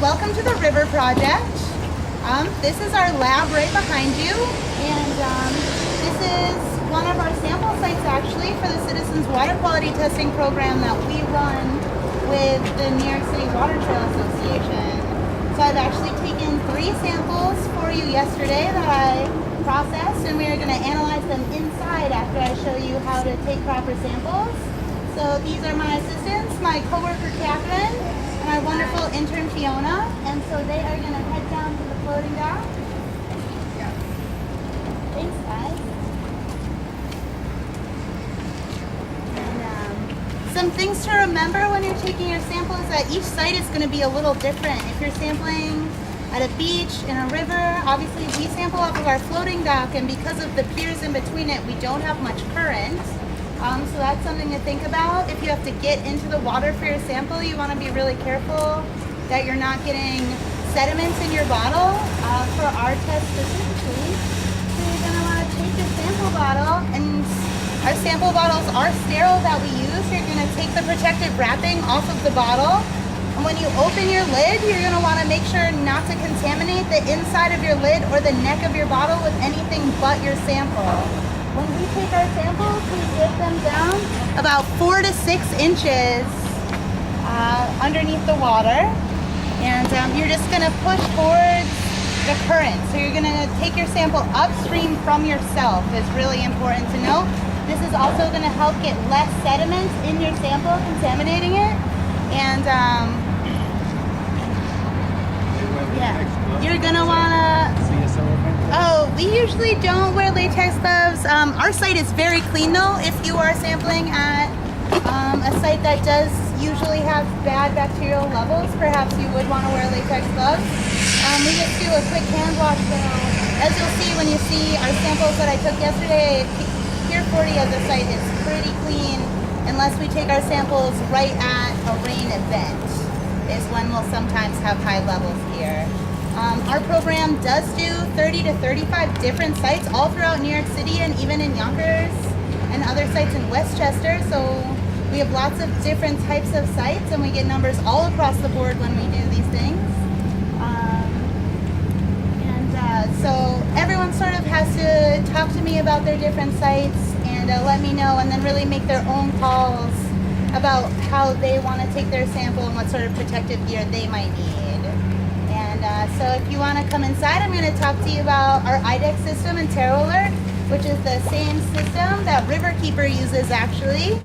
welcome to the River Project. This is our lab right behind you, and this is one of our sample sites actually for the Citizens Water Quality Testing Program that we run with the New York City Water Trail Association. So I've actually taken 3 samples for you yesterday that I processed, and we are going to analyze them inside after I show you how to take proper samples. So these are my assistants, my coworker Catherine, and our wonderful intern Fiona, and so they are going to head down to the floating dock. Thanks, guys. And some things to remember when you're taking your sample is that each site is going to be a little different. If you're sampling at a beach, in a river, obviously we sample off of our floating dock, and because of the piers in between it, we don't have much current. So that's something to think about. If you have to get into the water for your sample, you want to be really careful that you're not getting sediments in your bottle. For our test specifically, so you're going to want to take your sample bottle, and our sample bottles are sterile that we use. You're going to take the protective wrapping off of the bottle, and when you open your lid, you're going to want to make sure not to contaminate the inside of your lid or the neck of your bottle with anything but your sample. When we take our samples, we dip them down about 4 to 6 inches underneath the water, and you're just going to push towards the current. So you're going to take your sample upstream from yourself. Is really important to know. This is also going to help get less sediments in your sample contaminating it, and you're going to want to... Oh, we usually don't wear latex gloves. Our site is very clean though. If you are sampling at a site that does usually have bad bacterial levels, perhaps you would want to wear latex gloves. We just do a quick hand wash though. As you'll see when you see our samples that I took yesterday, Pier 40 of the site is pretty clean, unless we take our samples right at a rain event, is when we'll sometimes have high levels here. Our program does do 30 to 35 different sites all throughout New York City, and even in Yonkers and other sites in Westchester. So we have lots of different types of sites, and we get numbers all across the board when we do these things. So everyone sort of has to talk to me about their different sites and let me know, and then really make their own calls about how they want to take their sample and what sort of protective gear they might need. So if you want to come inside, I'm going to talk to you about our IDEX system and Terror Alert, which is the same system that Riverkeeper uses actually.